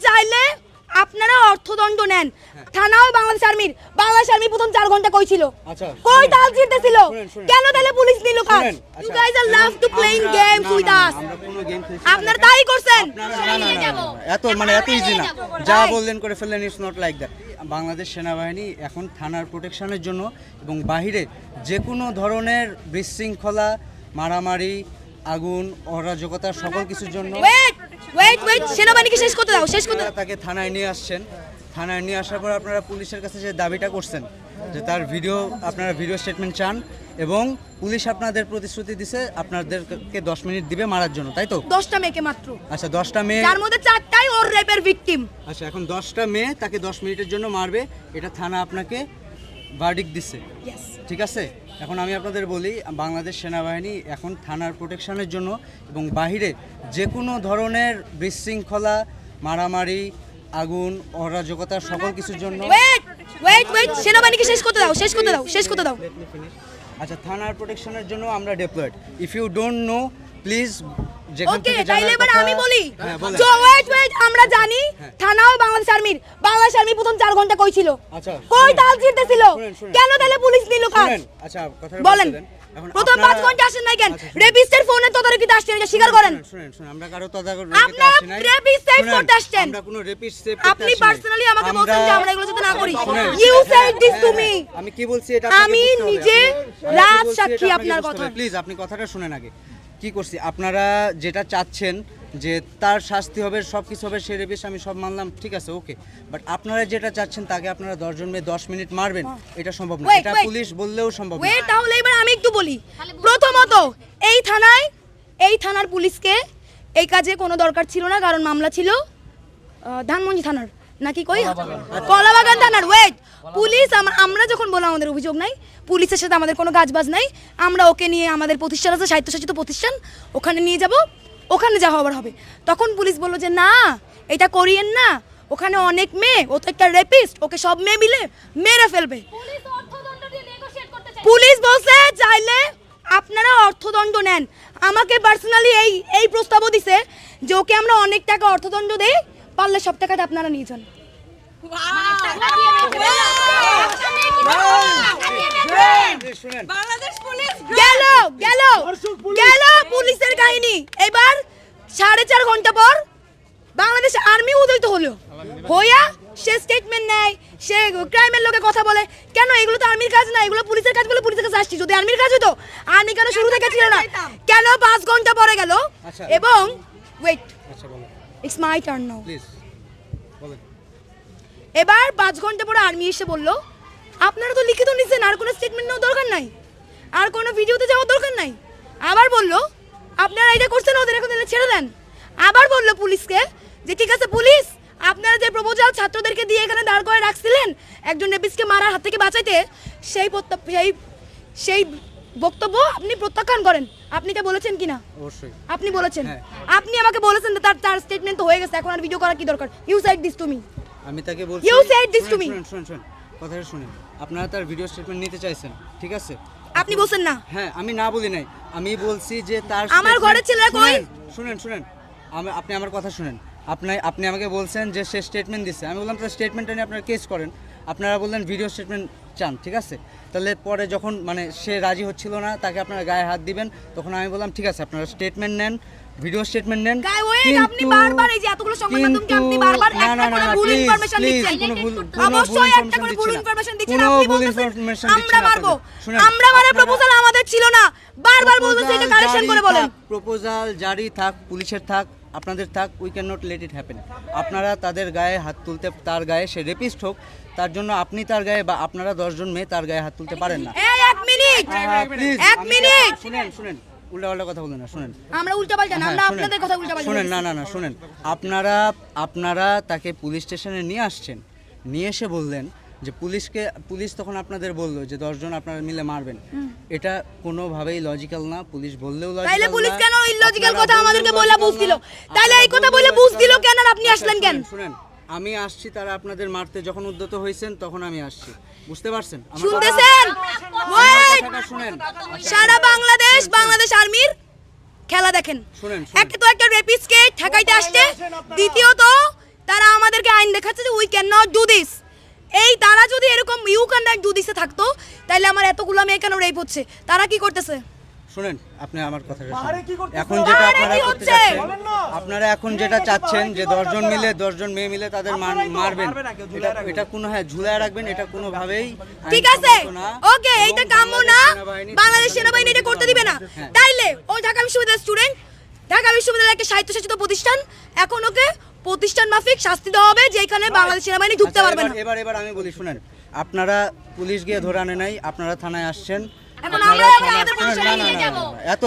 চাইলে আপনারা অর্থদণ্ড নেন। থানাও বাংলাদেশ আর্মি প্রথম 4 ঘন্টা কই ছিল? কই তাল ছিড়তেছিল? কেন তাহলে পুলিশ নিল কাজ? You guys are love to playing games with us. আপনারা তাই করছেন। এত ইজি না, যা বললেন করে ফেললেন। It's not like that. Bangladesh সেনাবাহিনী এখন থানার প্রোটেকশনের জন্য এবং বাহিরে যে কোনো ধরনের বিশৃঙ্খলা, মারামারি, আগুন, অরাজকতা সকল কিছুর জন্য ওয়েট সেনাবাহিনীকে শেষ করতে দাও। তাকে থানায় নিয়ে আসছেন। থানায় নিয়ে আসার পর আপনারা পুলিশের কাছে যে দাবিটা করছেন যে তার আপনারা ভিডিও স্টেটমেন্ট চান এবং পুলিশ আপনাদের প্রতিশ্রুতি দিছে আপনাদেরকে 10 মিনিট দিবে মারার জন্য, তাই তো? 10টা মেয়েকে মাত্র। আচ্ছা, 10টা মেয়ে, তার মধ্যে 4টাই ওর রেপের ভিকটিম। আচ্ছা, এখন 10টা মেয়ে তাকে 10 মিনিটের জন্য মারবে, এটা থানা আপনাকে ভার্ডিক্ট দিছে, ঠিক আছে? এখন আমি আপনাদের বলি, বাংলাদেশ সেনাবাহিনী এখন থানার প্রোটেকশনের জন্য এবং বাহিরে যে কোনো ধরনের বিশৃঙ্খলা, মারামারি, আগুন, অরাজকতা সকল কিছুর জন্য ওয়েট সেনাবাহিনীকে শেষ করতে দাও। আচ্ছা, থানার প্রোটেকশনের জন্য আমরা deployed. If you don't know please okay, তাইলে এবার আমি বলি। সো ওয়েট আমরা জানি থানাও বাংলাদেশ আর্মি প্রথম 4 ঘন্টা কই ছিল? কই তাল ছিড়তেছিল? কেন তাহলে পুলিশ নিল কাজ? আচ্ছা, কথা বলেন। প্রথম 5 ঘন্টা আসেন নাই কেন? রেপিস্টের ফোনে তদারকিতে আসছেন, এটা স্বীকার করেন। শুনেন, আমরা কারো তদারকিতে আসি নাই। আপনি রেপিস্ট সেভ করতে আসছেন। আমরা কোনো রেপিস্ট সেভ করতে আসি নাই। আপনি পার্সোনালি আমাকে বলছেন যে আমরা এগুলো যাতে না করি। You said this to me. আমি কি বলছি এটা আমি নিজে রাজ সাক্ষী আপনার কথা। প্লিজ আপনি কথাটা শুনেন আগে। কি করছি, আপনারা যেটা চাচ্ছেন যে তার শাস্তি হবে, সব কিছু হবে, সে রেপিস্ট, আমি সব মানলাম, ঠিক আছে, ওকে। বাট আপনারা যেটা চাচ্ছেন তাকে আপনারা 10 জন মেয়ে 10 মিনিট মারবেন, এটা সম্ভব না। এটা পুলিশ বললেও সম্ভব না। তাহলে এবার আমি একটু বলি। প্রথমত এই থানার পুলিশকে এই কাজে কোনো দরকার ছিল না, কারণ মামলা ছিল ধানমন্ডি থানার নাকি কলাবাগান থানার। পুলিশ আমরা যখন বললাম আমাদের অভিযোগ নাই, পুলিশের সাথে আমাদের কোনো কাজবাজ নাই, আমরা ওকে নিয়ে আমাদের প্রতিষ্ঠান আছে, স্বায়ত্তশাসিত প্রতিষ্ঠান, ওখানে নিয়ে যাব, ওখানে যা হবার হবে। তখন পুলিশ বলল যে না, এটা করিয়েন না, ওখানে অনেক মেয়ে, ও তো একটা রেপিস্ট, ওকে সব মেয়ে মিলে মেরে ফেলবে। পুলিশ বলছে চাইলে আপনারা অর্থদণ্ড নেন। আমাকে পার্সোনালি এই প্রস্তাবও দিছে যে ওকে আমরা অনেক টাকা অর্থদণ্ড দেই, পারলে সব টাকাটা আপনারা নিয়ে যান। গেল পুলিশের কাহিনী। এবার 4.5 ঘন্টা পর বাংলাদেশ আর্মি উদয়িত হইয়া সে স্টেটমেন্ট নেয়, সে ক্রাইমের লোকে কথা বলে। কেন? এগুলো তো আর্মির কাজ না, এগুলো পুলিশের কাজ বলে পুলিশের কাছে আসছি। যদি আর্মির কাজ হতো, আর্মি কেন শুরু থেকে ছিল না? কেন 5 ঘন্টা পরে গেল? এবং ইটস মাই টার্ন নাও। এবার 5 ঘন্টা পরে আর্মি এসে বলল আপনারা তো লিখিত নিছেন, আর কোনো স্টেটমেন্ট নেওয়ার দরকার নাই, আর কোনো ভিডিওতে যাওয়ার দরকার নাই। আবার বলল আপনারা এটা করছেন, ওদের এখন ছেড়ে দেন। আবার বলল পুলিশকে যে ঠিক আছে পুলিশ, আপনারা যে প্রপোজাল ছাত্রদেরকে দিয়ে এখানে দাঁড় করে রাখছিলেন একজন রেপিস্টকে মারার হাত থেকে বাঁচাইতে, সেই বক্তব্য আপনি প্রত্যাখ্যান করেন। আপনি এটা বলেছেন কিনা? অবশ্যই আপনি বলেছেন। আপনি আমাকে বলেছেন তার স্টেটমেন্ট তো হয়ে গেছে, এখন আর ভিডিও করার কি দরকার? You said this to me. আমি তাকে বলছি, you said this to me. শুনুন কথাটা শুনুন। আপনারা তার ভিডিও স্টেটমেন্ট নিতে চাইছেন, ঠিক আছে? আপনি বলছেন না। হ্যাঁ, আমি না বলি নাই, আমি বলছি যে তার আমার ঘরের ছেলেরা কই? শুনেন আপনি আমার কথা শুনেন। আপনি আমাকে বলছেন যে সে স্টেটমেন্ট দিচ্ছে, আমি বললাম তার স্টেটমেন্টটা নিয়ে আপনারা কেস করেন। আপনারা বললেন ভিডিও স্টেটমেন্ট চান, ঠিক আছে? তাহলে পরে যখন সে রাজি হচ্ছিল না, তাকে আপনারা গায়ে হাত দিবেন, তখন আমি বললাম ঠিক আছে আপনারা স্টেটমেন্ট নেন, ভিডিও স্টেটমেন্ট নেন। আপনি বারবার এই যে এতগুলো সংবাদ মাধ্যমকে আপনি বারবার একটা করে ভুল ইনফরমেশন দিচ্ছেন। অবশ্যই একটা করে ভুল ইনফরমেশন দিচ্ছেন। আপনি বলছেন আমরা মারবো, আমরা মানে প্রপোজাল আমাদের ছিল না, বারবার বলতেছে এটা কারেকশন করে বলেন। প্রপোজাল জারি থাক, পুলিশের থাক, আপনাদের থাক, we can not let it happen. আপনারা তাদের গায়ে হাত তুলতে, তার গায়ে, সে রেপিস্ট হোক, তার জন্য আপনি তার গায়ে বা আপনারা 10 জন মেয়ে তার গায়ে হাত তুলতে পারেন না। এই এক মিনিট শুনেন উল্টাপাল্টা কথা বলেন না, শুনেন। আমরা উল্টাপাল্টা না, আমরা আপনাদের কথা উল্টাপাল্টা শুনেন। না শুনেন। আপনারা তাকে পুলিশ স্টেশনে নিয়ে আসছেন, নিয়ে এসে বললেন যে পুলিশ তখন আপনাদের বললো যে 10 জন আপনারা মিলে মারবেন। এটা কোনোভাবেই লজিক্যাল না। পুলিশ বললেও লজিক্যাল না। তাইলে পুলিশ কেন ইলজিক্যাল কথা আমাদেরকে বলে বুঝ দিল? তাইলে এই কথা বলে বুঝ দিল কেন? আর আপনি আসলেন কেন? শুনেন, আমি আসছি, তারা আপনাদের মারতে যখন উদ্যত হয়েছেন তখন আমি আসছি, বুঝতে পারছেন? শুনতেছেন? শুনেন, সারা বাংলাদেশ আর্মির খেলা দেখেন। একে তো একটা রেপিস্টকে ঠেকাইতে আসছে, দ্বিতীয়ত তারা দেখাচ্ছে যে we can not do this. এই তারা যদি এরকম ইউ ক্যান নট ডু দিসে থাকতো তাহলে আমার এতগুলো মেয়ে কেন রেপ হচ্ছে? তারা কি করতেছে? শুনেন, আপনি আমার কথাটা শুনুন। এখন যেটা আপনারা করতে চাচ্ছেন, আপনারা এখন যেটা চাচ্ছেন যে 10 জন মিলে 10 জন মেয়ে মিলে তাদের মারবেন, এটা কোনো ঝুলায় রাখবেন, এটা কোনোভাবেই ঠিক আছে, ওকে, এইটা কাম্য না। বাংলাদেশ সেনাবাহিনী এটা করতে দিবে না। তাইলে ও ঢাকা বিশ্ববিদ্যালয়ের স্টুডেন্ট, ঢাকা বিশ্ববিদ্যালয়ের একটা স্বায়ত্তশাসিত প্রতিষ্ঠান, এখন ওকে প্রতিষ্ঠান মাফিক শাস্তি দেওয়া হবে যে এখানে বাংলাদেশ সেনাবাহিনী ঢুকতে পারবে না। এবার আমি বলি, শুনেন, আপনারা পুলিশ গিয়ে ধরে আনে নাই, আপনারা থানায় আসছেন। এখন আমরা আমাদের প্রতিষ্ঠানে নিয়ে যাব। এত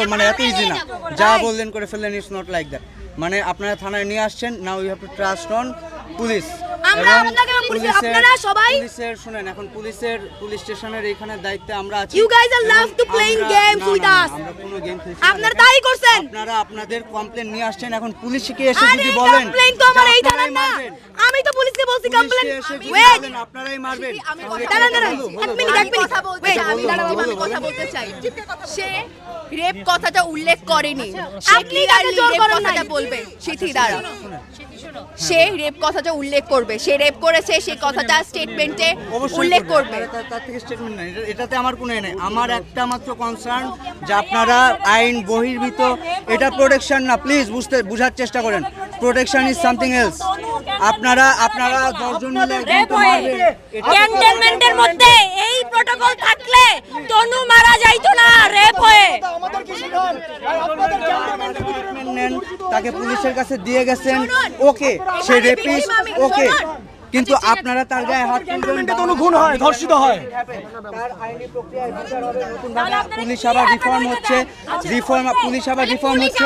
ইজি না, যা বললেন করে ফেললেন, ইটস নট লাইক দ্যাট। মানে আপনারা থানায় নিয়ে আসছেন, now you have to trust on police. আমরা আপনাকে আপনারা সবাই পুলিশের শুনেন, এখন পুলিশ স্টেশনের এখানে দায়িত্বে আমরা আছি। You guys are love to playing games with us. আমরা কোনো গেম খেলছি। আপনারা তাই করছেন। আপনারা আপনাদের কমপ্লেইন নিয়ে আসছেন, এখন পুলিশকে এসে যদি বলেন কমপ্লেইন তো আমার এই থানা না, আমি তো পুলিশকে বলছি কমপ্লেইন। ওয়েট, আপনারাই মারবেন। দাঁড়ান, এক মিনিট কথা বলতে চাই, আমি কথা বলতে চাই। সে রেপ কথাটা উল্লেখ করেনি, আপনি কাকে জোর করেন নাই? কথাটা বলবে সিথি দ্বারা সে রেপ কথাটা উল্লেখ করবে, সে রেপ করেছে সেই কথাটা স্টেটমেন্টে উল্লেখ করবে। তার থেকে স্টেটমেন্ট নাই, এটাতে আমার কোনো নেই। আমার একটা মাত্র কনসার্ন যে আপনারা আইন বহির্ভূত, এটা প্রোটেকশন না, প্লিজ বুঝার চেষ্টা করেন। Protection is something else. আপনারা 10 জন মিলে একজনকে মারবেন, ক্যান্টনমেন্টের মধ্যে এই প্রোটোকল থাকলে তনু মারা যাইতো না রেপ হয়ে। নেন, তাকে পুলিশের কাছে দিয়ে গেছেন, ওকে, সে রেপিস্ট, ওকে, কিন্তু আপনারা তার গায়ে হাত তুলবেন, কোনো খুন হয়, ধর্ষিত হয়। তার আইনি প্রক্রিয়ায় বিচার হবে নতুনভাবে। পুলিশ আবার রিফর্ম হচ্ছে, পুলিশ আবার রিফর্ম হচ্ছে।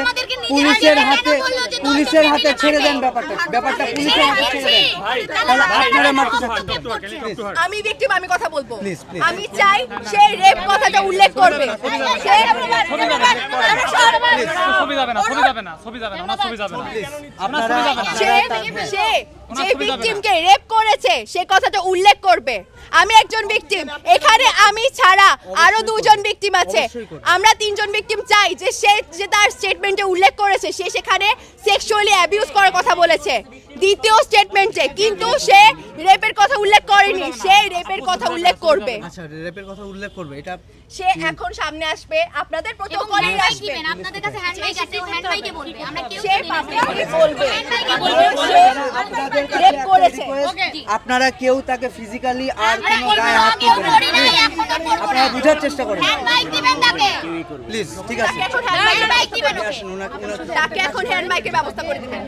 পুলিশের হাতে ছেড়ে দেন ব্যাপারটা পুলিশের হাতে ছেড়ে দেন। তাহলে আপনারা মারতে চাচ্ছেন। আমি ভিকটিম, আমি কথা বলবো। Please. আমি চাই সে রেপ কথাটা উল্লেখ করবে। সে সে যে ভিকটিমকে রেপ করেছে সে কথাটা উল্লেখ করবে। আমি একজন ভিকটিম, এখানে আমি ছাড়া আরো 2 জন ভিকটিম আছে। আমরা 3 জন ভিকটিম চাই যে সে যে তার স্টেটমেন্টে উল্লেখ করেছে সে সেখানে সেক্সুয়ালি অ্যাবিউজ করার কথা বলেছে দ্বিতীয় স্টেটমেন্টে, কিন্তু সে রেপের কথা উল্লেখ করেনি। সে রেপের কথা উল্লেখ করবে। আচ্ছা, রেপের কথা উল্লেখ করবে, এটা সে এখন সামনে আসবে, আপনাদের প্রটোকলে আসবে, আপনাদের কাছে হ্যান্ডমাইক আছে, হ্যান্ডমাইকে বলবে। আমরা কেউ সে পাবলিকলি বলবে আপনাদের রেপ করেছে। আপনারা কেউ তাকে ফিজিক্যালি আর কোনো গায়ে হাত তুলবেন না। আপনারা বুঝার চেষ্টা করেন, হ্যান্ডমাইক দিবেন তাকে। প্লিজ। ঠিক আছে, হ্যান্ডমাইক দিবেন। আসুন, ওনাকে তাকে এখন হ্যান্ড মাইকের ব্যবস্থা করে দিবেন।